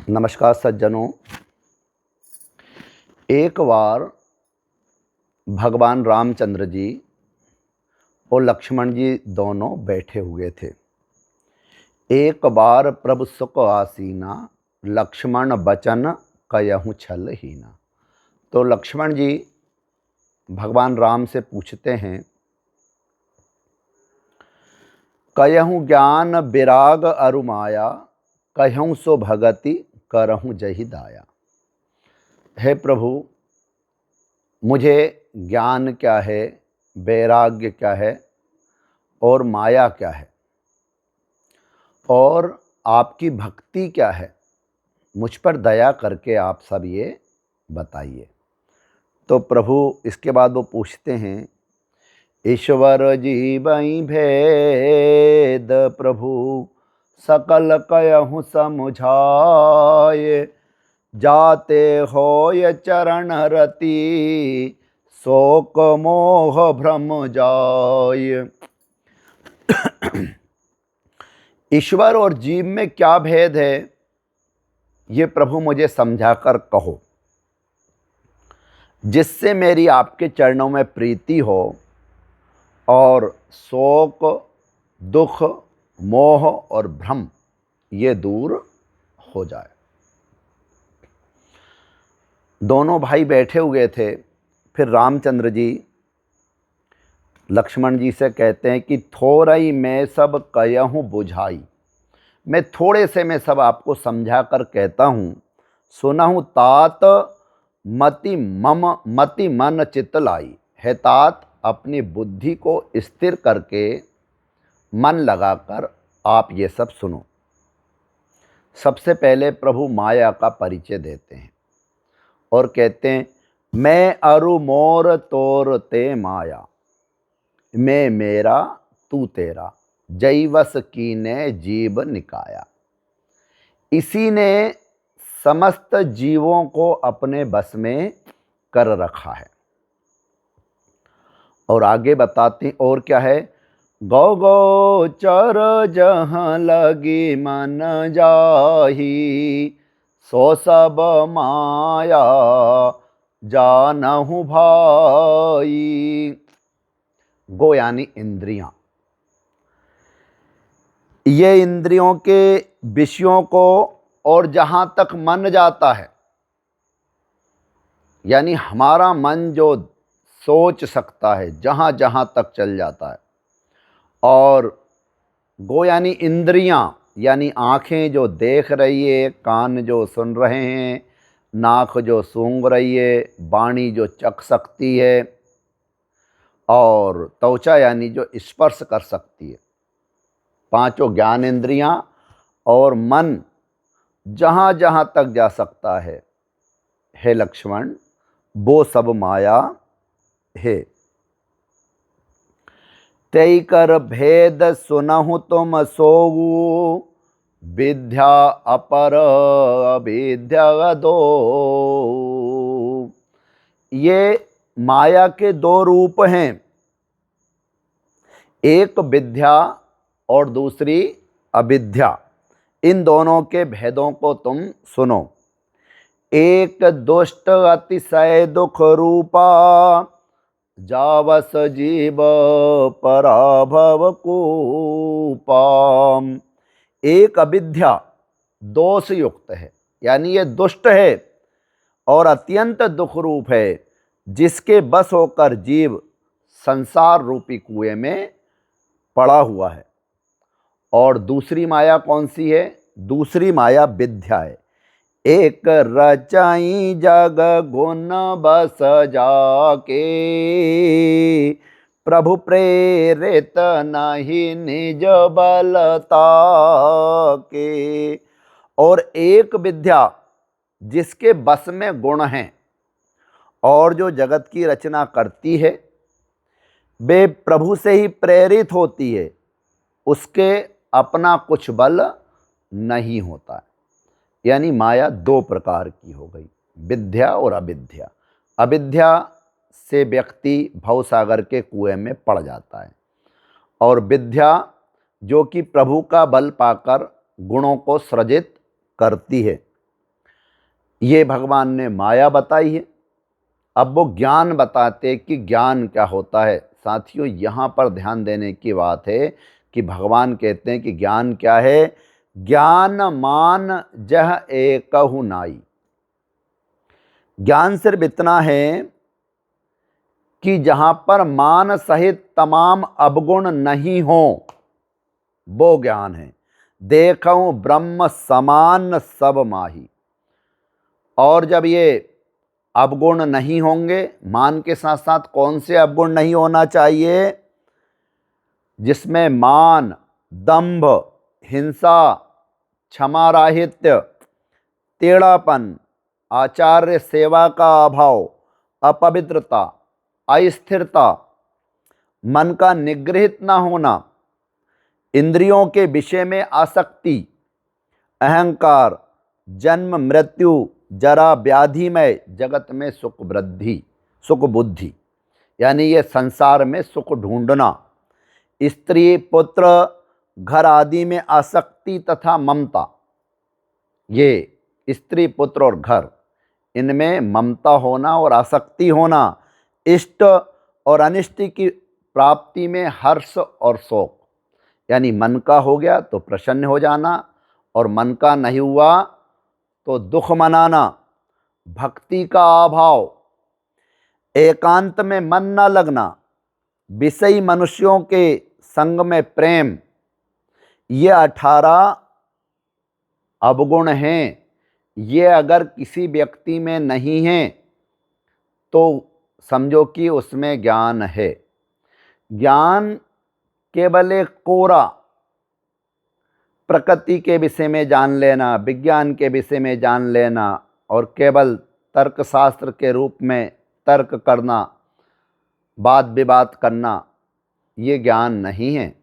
नमस्कार सज्जनों। एक बार भगवान रामचंद्र जी और लक्ष्मण जी दोनों बैठे हुए थे। एक बार प्रभु सुख आसीना, लक्ष्मण बचन कयहु छल हीना। तो लक्ष्मण जी भगवान राम से पूछते हैं, कयहु ज्ञान विराग अरुमाया, कहूँ सो भगति करहूँ जहि दाया। हे प्रभु, मुझे ज्ञान क्या है, वैराग्य क्या है और माया क्या है और आपकी भक्ति क्या है, मुझ पर दया करके आप सब ये बताइए। तो प्रभु इसके बाद वो पूछते हैं, ईश्वर जीवई भेद प्रभु, सकल कयहु समुझाए। जाते होय चरण रति, शोक मोह भ्रम जाय। ईश्वर और जीव में क्या भेद है, ये प्रभु मुझे समझाकर कहो, जिससे मेरी आपके चरणों में प्रीति हो और शोक, दुख, मोह और भ्रम ये दूर हो जाए। दोनों भाई बैठे हुए थे। फिर रामचंद्र जी लक्ष्मण जी से कहते हैं कि थोरई मैं सब कयहूँ बुझाई। मैं थोड़े से मैं सब आपको समझा कर कहता हूँ। सुनहु तात मति मन चित्त लाई। है तात, अपनी बुद्धि को स्थिर करके मन लगाकर आप ये सब सुनो। सबसे पहले प्रभु माया का परिचय देते हैं और कहते हैं, मैं अरु मोर तोर ते माया, मैं मेरा तू तेरा, जैवस कीने जीव निकाया। इसी ने समस्त जीवों को अपने बस में कर रखा है। और आगे बताते और क्या है, गौ गौ चर जहाँ लगी मन जाही, सो सब माया जानहु भाई। गो यानी इंद्रियां। ये इंद्रियों के विषयों को और जहां तक मन जाता है, यानी हमारा मन जो सोच सकता है जहां जहां तक चल जाता है। और गो यानी इंद्रियां, यानी आंखें जो देख रही है, कान जो सुन रहे हैं, नाक जो सूंघ रही है, वाणी जो चख सकती है और त्वचा यानी जो स्पर्श कर सकती है। पांचों ज्ञान इंद्रियां और मन जहां जहां तक जा सकता है, हे लक्ष्मण, वो सब माया है। तई कर भेद सुनहु तुम सोऊ, विद्या अपर अविद्या दो। ये माया के दो रूप हैं, एक विद्या और दूसरी अविद्या। इन दोनों के भेदों को तुम सुनो। एक दुष्ट अतिशय दुख रूपा, जावस जीव पराभव कूपा। एक अविद्या दोष युक्त है, यानी ये दुष्ट है और अत्यंत दुख रूप है, जिसके बस होकर जीव संसार रूपी कुएं में पड़ा हुआ है। और दूसरी माया कौन सी है? दूसरी माया विद्या है। एक रचाई जग गुण बस जाके, प्रभु प्रेरित नहीं निज बलता के। और एक विद्या जिसके बस में गुण हैं और जो जगत की रचना करती है, वे प्रभु से ही प्रेरित होती है, उसके अपना कुछ बल नहीं होता है। यानी माया दो प्रकार की हो गई, विद्या और अविद्या। अविद्या से व्यक्ति भवसागर के कुएं में पड़ जाता है और विद्या जो कि प्रभु का बल पाकर गुणों को सृजित करती है। ये भगवान ने माया बताई है। अब वो ज्ञान बताते कि ज्ञान क्या होता है। साथियों, यहाँ पर ध्यान देने की बात है कि भगवान कहते हैं कि ज्ञान क्या है। ज्ञान मान जह एकहु नाई। ज्ञान सिर्फ इतना है कि जहाँ पर मान सहित तमाम अवगुण नहीं हो, वो ज्ञान है। देखऊं ब्रह्म समान सब माही। और जब ये अवगुण नहीं होंगे, मान के साथ साथ कौन से अवगुण नहीं होना चाहिए? जिसमें मान, दंभ, हिंसा, क्षमाराहित्य, टेढ़ापन, आचार्य सेवा का अभाव, अपवित्रता, अस्थिरता, मन का निग्रहित न होना, इंद्रियों के विषय में आसक्ति, अहंकार, जन्म मृत्यु, जरा व्याधिमय जगत में सुख वृद्धि, सुख बुद्धि, यानी ये संसार में सुख ढूंढना, स्त्री पुत्र घर आदि में आसक्ति तथा ममता। ये स्त्री पुत्र और घर, इनमें ममता होना और आसक्ति होना, इष्ट और अनिष्ट की प्राप्ति में हर्ष और शोक, यानी मन का हो गया तो प्रसन्न हो जाना और मन का नहीं हुआ तो दुख मनाना, भक्ति का अभाव, एकांत में मन न लगना, विषयी मनुष्यों के संग में प्रेम, ये 18 अवगुण हैं। ये अगर किसी व्यक्ति में नहीं हैं तो समझो कि उसमें ज्ञान है। ज्ञान केवल एक कोरा प्रकृति के विषय में जान लेना, विज्ञान के विषय में जान लेना और केवल तर्कशास्त्र के रूप में तर्क करना, वाद विवाद करना, ये ज्ञान नहीं है।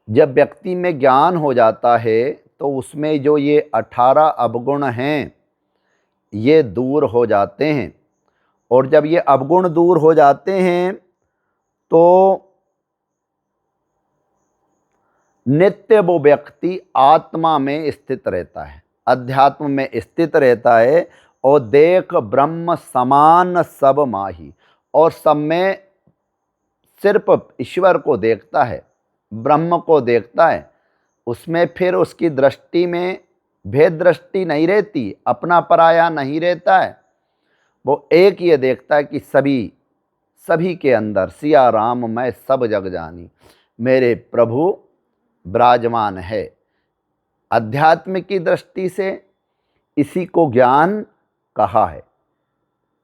जब व्यक्ति में ज्ञान हो जाता है तो उसमें जो ये 18 अवगुण हैं ये दूर हो जाते हैं। और जब ये अवगुण दूर हो जाते हैं तो नित्य वो व्यक्ति आत्मा में स्थित रहता है, अध्यात्म में स्थित रहता है। और देख ब्रह्म समान सब माही, और सब में सिर्फ ईश्वर को देखता है, ब्रह्म को देखता है। उसमें फिर उसकी दृष्टि में भेद दृष्टि नहीं रहती, अपना पराया नहीं रहता है। वो एक ये देखता है कि सभी के अंदर सिया राम मैं सब जग जानी, मेरे प्रभु विराजमान है। अध्यात्म की दृष्टि से इसी को ज्ञान कहा है।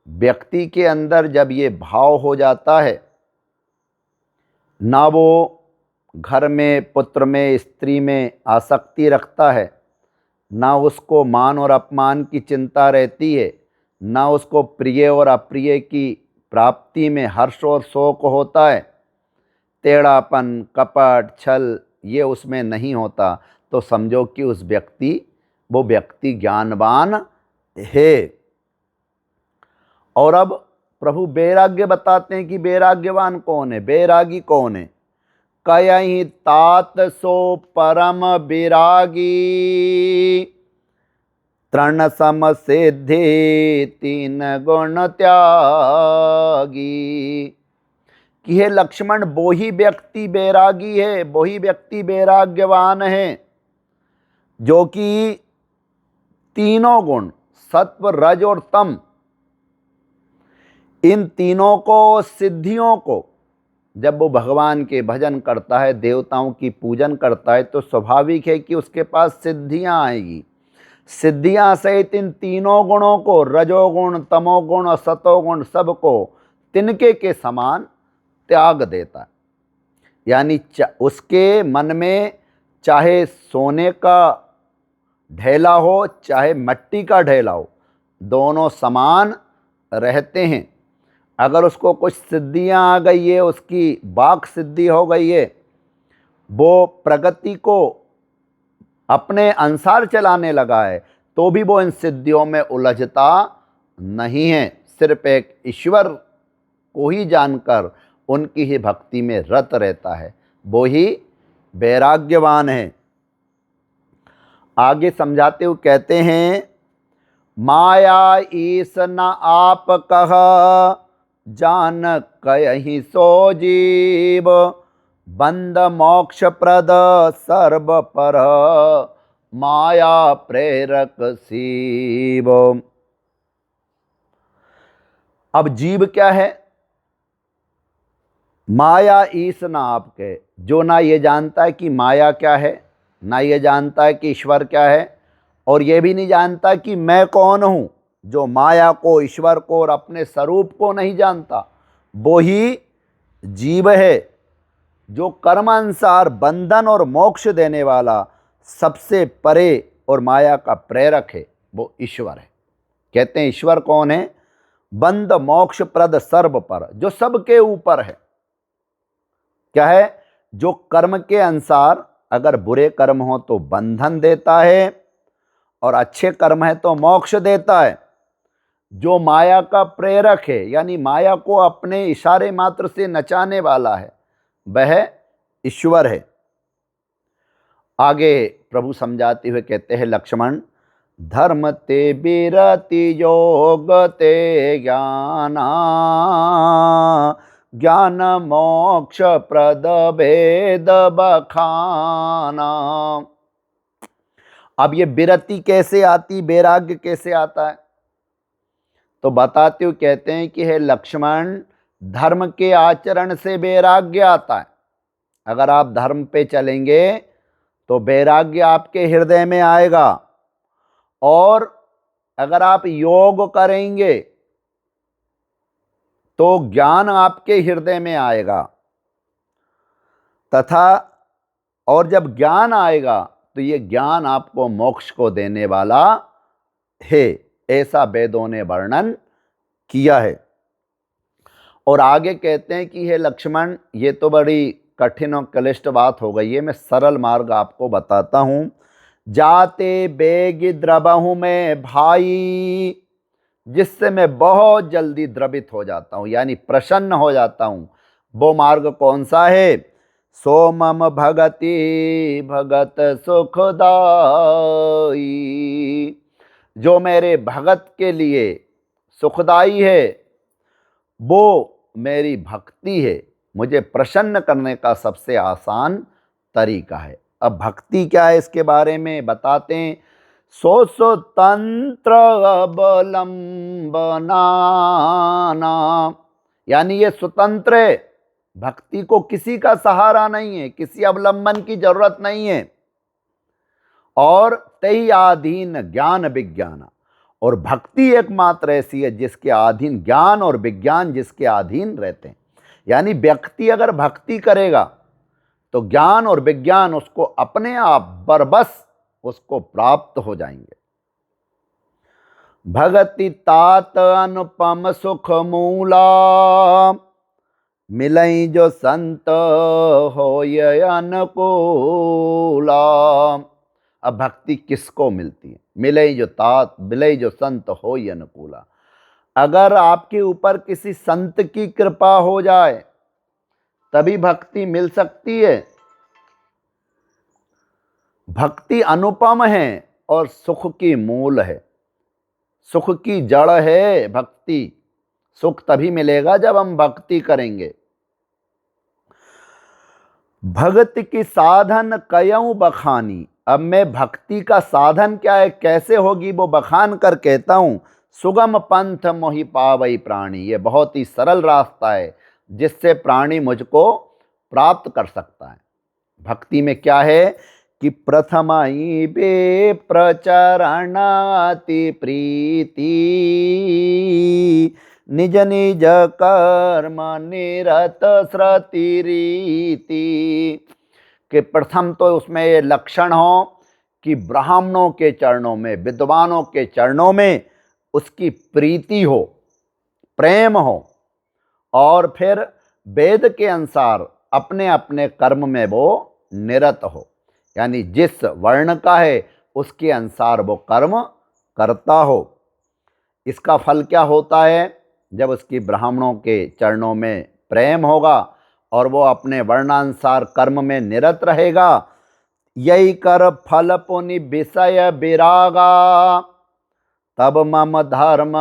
व्यक्ति के अंदर जब ये भाव हो जाता है, ना वो घर में पुत्र में स्त्री में आसक्ति रखता है, ना उसको मान और अपमान की चिंता रहती है, ना उसको प्रिय और अप्रिय की प्राप्ति में हर्ष और शोक होता है, टेढ़ापन कपट छल ये उसमें नहीं होता, तो समझो कि वो व्यक्ति ज्ञानवान है। और अब प्रभु वैराग्य बताते हैं कि वैराग्यवान कौन है, वैरागी कौन है। कयहि तात सो परम विरागी, तृण सम सिद्धि 3 गुण त्यागी। कि हे लक्ष्मण, वो ही व्यक्ति वैरागी है, वही व्यक्ति वैराग्यवान है जो कि तीनों गुण सत्व रज और तम, इन तीनों को सिद्धियों को जब वो भगवान के भजन करता है, देवताओं की पूजन करता है, तो स्वाभाविक है कि उसके पास सिद्धियां आएगी। सिद्धियां सहित इन तीनों गुणों को, रजोगुण तमोगुण और सतोगुण, सबको तिनके के समान त्याग देता है। यानी उसके मन में चाहे सोने का ढेला हो चाहे मिट्टी का ढेला हो, दोनों समान रहते हैं। अगर उसको कुछ सिद्धियां आ गई है, उसकी वाक सिद्धि हो गई है, वो प्रगति को अपने अनुसार चलाने लगा है, तो भी वो इन सिद्धियों में उलझता नहीं है। सिर्फ एक ईश्वर को ही जानकर उनकी ही भक्ति में रत रहता है, वो ही वैराग्यवान है। आगे समझाते हुए कहते हैं, माया ईस न आप कह, जान कयहि सो जीव, बंद मोक्ष प्रद सर्व पर, माया प्रेरक शिव। अब जीव क्या है? माया ईस ना आपके, जो ना ये जानता है कि माया क्या है, ना ये जानता है कि ईश्वर क्या है, और ये भी नहीं जानता कि मैं कौन हूँ। जो माया को, ईश्वर को और अपने स्वरूप को नहीं जानता, वो ही जीव है। जो कर्मानुसार बंधन और मोक्ष देने वाला, सबसे परे और माया का प्रेरक है, वो ईश्वर है। कहते हैं ईश्वर कौन है? बंध मोक्ष प्रद सर्व पर, जो सबके ऊपर है। क्या है? जो कर्म के अनुसार, अगर बुरे कर्म हो तो बंधन देता है, और अच्छे कर्म है तो मोक्ष देता है। जो माया का प्रेरक है, यानी माया को अपने इशारे मात्र से नचाने वाला है, वह ईश्वर है। आगे प्रभु समझाते हुए कहते हैं, लक्ष्मण धर्म ते बिरति योग ते ज्ञाना, ज्ञान मोक्ष प्रद भेद बखाना। अब ये बिरति कैसे आती, वैराग्य कैसे आता है? तो बताते हुए कहते हैं कि हे लक्ष्मण, धर्म के आचरण से वैराग्य आता है। अगर आप धर्म पे चलेंगे तो वैराग्य आपके हृदय में आएगा, और अगर आप योग करेंगे तो ज्ञान आपके हृदय में आएगा, तथा और जब ज्ञान आएगा तो ये ज्ञान आपको मोक्ष को देने वाला है, ऐसा वेदों ने वर्णन किया है। और आगे कहते हैं कि हे लक्ष्मण, ये तो बड़ी कठिन और क्लिष्ट बात हो गई है, मैं सरल मार्ग आपको बताता हूं। जाते बेग द्रवहूं मैं भाई, जिससे मैं बहुत जल्दी द्रवित हो जाता हूं, यानी प्रसन्न हो जाता हूं, वो मार्ग कौन सा है? सोमम भगति भगत सुखदाई, जो मेरे भगत के लिए सुखदाई है, वो मेरी भक्ति है। मुझे प्रसन्न करने का सबसे आसान तरीका है। अब भक्ति क्या है, इसके बारे में बताते हैं। सो स्वतंत्र अवलंबना, यानी ये स्वतंत्र है, भक्ति को किसी का सहारा नहीं है, किसी अवलंबन की जरूरत नहीं है। और तई आधीन ज्ञान विज्ञान, और भक्ति एकमात्र ऐसी है जिसके अधीन ज्ञान और विज्ञान जिसके अधीन रहते हैं। यानी व्यक्ति अगर भक्ति करेगा तो ज्ञान और विज्ञान उसको अपने आप बरबस उसको प्राप्त हो जाएंगे। भगति तात अनुपम सुख मूला, मिलई जो संत होय अनुकूला। अब भक्ति किसको मिलती है? मिलई जो तात, मिलई जो संत होय अनुकूला। अगर आपके ऊपर किसी संत की कृपा हो जाए तभी भक्ति मिल सकती है। भक्ति अनुपम है और सुख की मूल है, सुख की जड़ है भक्ति। सुख तभी मिलेगा जब हम भक्ति करेंगे। भक्ति की साधन कयऊ बखानी, अब मैं भक्ति का साधन क्या है, कैसे होगी, वो बखान कर कहता हूं। सुगम पंथ मोहि पावई प्राणी, ये बहुत ही सरल रास्ता है जिससे प्राणी मुझको प्राप्त कर सकता है। भक्ति में क्या है कि प्रथमाई बे प्रचरणाति प्रीति, निज निज कर्म निरत श्रुति रीति। कि प्रथम तो उसमें ये लक्षण हो कि ब्राह्मणों के चरणों में, विद्वानों के चरणों में उसकी प्रीति हो, प्रेम हो, और फिर वेद के अनुसार अपने अपने कर्म में वो निरत हो, यानी जिस वर्ण का है उसके अनुसार वो कर्म करता हो। इसका फल क्या होता है? जब उसकी ब्राह्मणों के चरणों में प्रेम होगा और वो अपने वर्णानुसार कर्म में निरत रहेगा। यही कर फल पुनि विषय विरागा, तब मम धर्म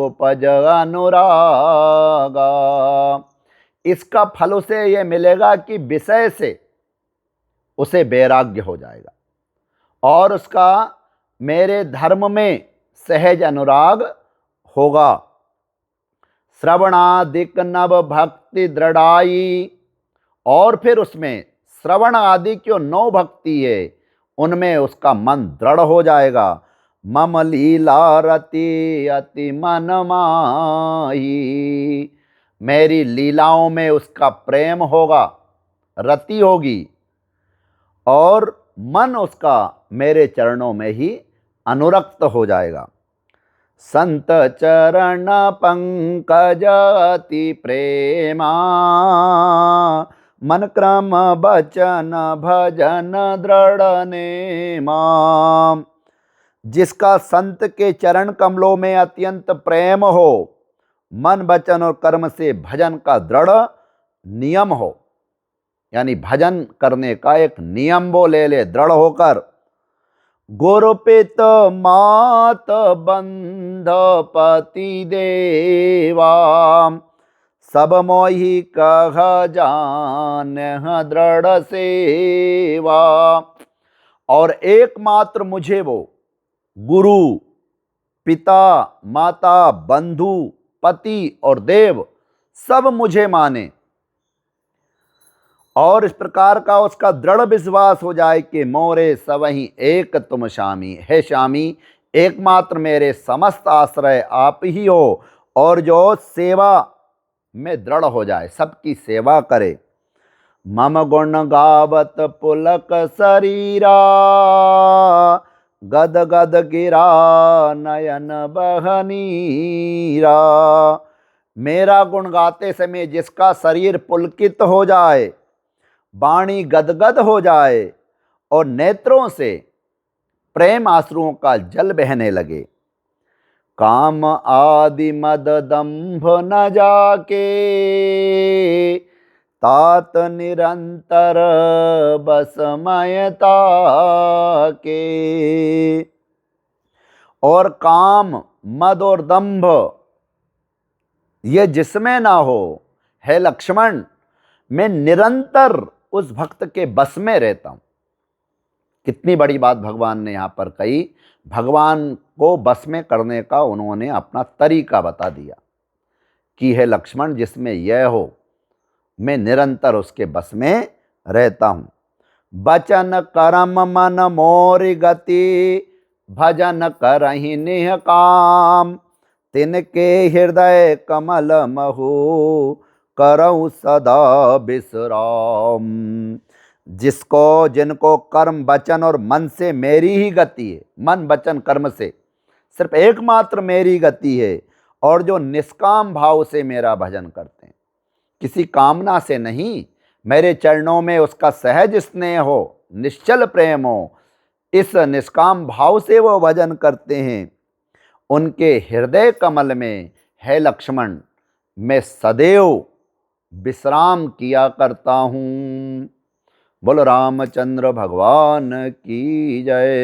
उपज अनुरागा। इसका फल उसे ये मिलेगा कि विषय से उसे वैराग्य हो जाएगा और उसका मेरे धर्म में सहज अनुराग होगा। श्रवणादिक नव भक्ति दृढ़ाई, और फिर उसमें श्रवण आदि की 9 भक्ति है उनमें उसका मन दृढ़ हो जाएगा। मम लीला रति अति मन माही, मेरी लीलाओं में उसका प्रेम होगा, रति होगी, और मन उसका मेरे चरणों में ही अनुरक्त हो जाएगा। संत चरण पंकज अति प्रेमा, मन क्रम बचन भजन दृढ़ नेमा। जिसका संत के चरण कमलों में अत्यंत प्रेम हो, मन वचन और कर्म से भजन का दृढ़ नियम हो, यानी भजन करने का एक नियम वो ले ले दृढ़ होकर। गुरुपित मात बंध पति देवा, सब मोहि कह जान दृढ़ सेवा। और एकमात्र मुझे वो गुरु, पिता, माता, बंधु, पति और देव सब मुझे माने, और इस प्रकार का उसका दृढ़ विश्वास हो जाए कि मोरे सबहि एक तुम स्वामी। है स्वामी, एकमात्र मेरे समस्त आश्रय आप ही हो, और जो सेवा में दृढ़ हो जाए, सबकी सेवा करे। मम गुण गावत पुलक शरीरा, गद गद गिरा नयन बहनीरा। मेरा गुण गाते समय जिसका शरीर पुलकित हो जाए, वाणी गदगद हो जाए और नेत्रों से प्रेम आंसुओं का जल बहने लगे। काम आदि मद दंभ न जाके, तात निरंतर बसमयता के। और काम, मद और दंभ ये जिसमें ना हो, है लक्ष्मण, मैं निरंतर उस भक्त के बस में रहता हूं। कितनी बड़ी बात भगवान ने यहां पर कही। भगवान को बस में करने का उन्होंने अपना तरीका बता दिया कि है लक्ष्मण, जिसमें यह हो, मैं निरंतर उसके बस में रहता हूं। बचन कर्म मन मोर गति, भजन करहि निह काम। तिनके हृदय कमल महु, करऊं सदा विश्राम। जिनको कर्म वचन और मन से मेरी ही गति है, मन वचन कर्म से सिर्फ एकमात्र मेरी गति है, और जो निष्काम भाव से मेरा भजन करते हैं, किसी कामना से नहीं, मेरे चरणों में उसका सहज स्नेह हो, निश्चल प्रेम हो, इस निष्काम भाव से वो भजन करते हैं, उनके हृदय कमल में है लक्ष्मण मैं सदैव विश्राम किया करता हूँ। बोलो रामचंद्र भगवान की जय।